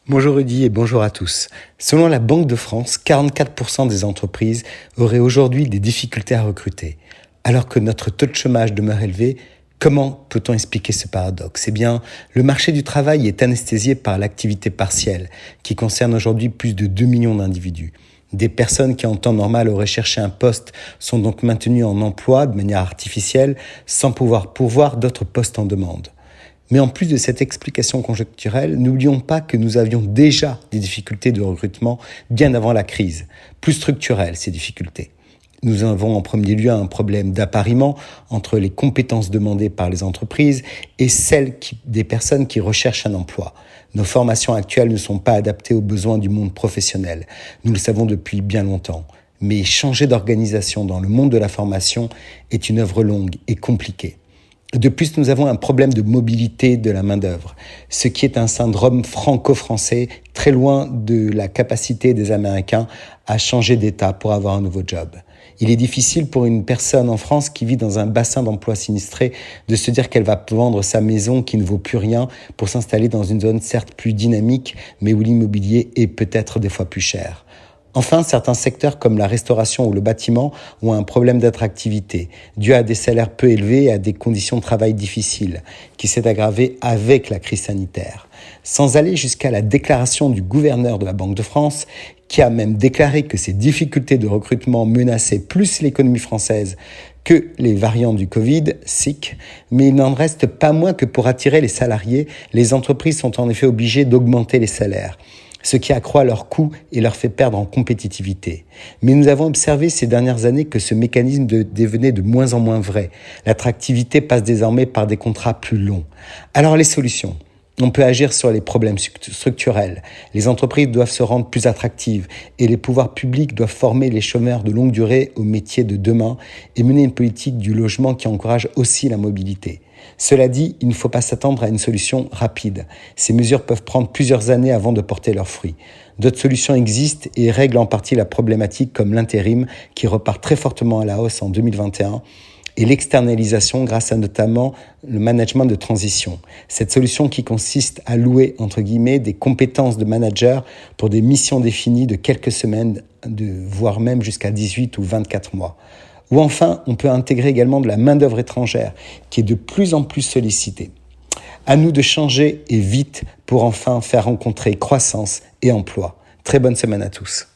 Bonjour Rudy et bonjour à tous. Selon la Banque de France, 44% des entreprises auraient aujourd'hui des difficultés à recruter. Alors que notre taux de chômage demeure élevé, comment peut-on expliquer ce paradoxe ? Eh bien, le marché du travail est anesthésié par l'activité partielle, qui concerne aujourd'hui plus de 2 millions d'individus. Des personnes qui en temps normal auraient cherché un poste sont donc maintenues en emploi de manière artificielle, sans pouvoir pourvoir d'autres postes en demande. Mais en plus de cette explication conjoncturelle, n'oublions pas que nous avions déjà des difficultés de recrutement bien avant la crise, plus structurelles ces difficultés. Nous avons en premier lieu un problème d'appariement entre les compétences demandées par les entreprises et celles des personnes qui recherchent un emploi. Nos formations actuelles ne sont pas adaptées aux besoins du monde professionnel. Nous le savons depuis bien longtemps. Mais changer d'organisation dans le monde de la formation est une œuvre longue et compliquée. De plus, nous avons un problème de mobilité de la main-d'œuvre, ce qui est un syndrome franco-français très loin de la capacité des Américains à changer d'État pour avoir un nouveau job. Il est difficile pour une personne en France qui vit dans un bassin d'emploi sinistré de se dire qu'elle va vendre sa maison qui ne vaut plus rien pour s'installer dans une zone certes plus dynamique, mais où l'immobilier est peut-être des fois plus cher. Enfin, certains secteurs comme la restauration ou le bâtiment ont un problème d'attractivité, dû à des salaires peu élevés et à des conditions de travail difficiles, qui s'est aggravé avec la crise sanitaire. Sans aller jusqu'à la déclaration du gouverneur de la Banque de France, qui a même déclaré que ces difficultés de recrutement menaçaient plus l'économie française que les variants du Covid, SIC, mais il n'en reste pas moins que pour attirer les salariés, les entreprises sont en effet obligées d'augmenter les salaires, ce qui accroît leurs coûts et leur fait perdre en compétitivité. Mais nous avons observé ces dernières années que ce mécanisme devenait de moins en moins vrai. L'attractivité passe désormais par des contrats plus longs. Alors les solutions ? On peut agir sur les problèmes structurels. Les entreprises doivent se rendre plus attractives et les pouvoirs publics doivent former les chômeurs de longue durée aux métiers de demain et mener une politique du logement qui encourage aussi la mobilité. Cela dit, il ne faut pas s'attendre à une solution rapide. Ces mesures peuvent prendre plusieurs années avant de porter leurs fruits. D'autres solutions existent et règlent en partie la problématique comme l'intérim qui repart très fortement à la hausse en 2021 et l'externalisation grâce à notamment le management de transition. Cette solution qui consiste à louer, entre guillemets, des compétences de manager pour des missions définies de quelques semaines, voire même jusqu'à 18 ou 24 mois. Ou enfin, on peut intégrer également de la main-d'œuvre étrangère qui est de plus en plus sollicitée. À nous de changer et vite pour enfin faire rencontrer croissance et emploi. Très bonne semaine à tous.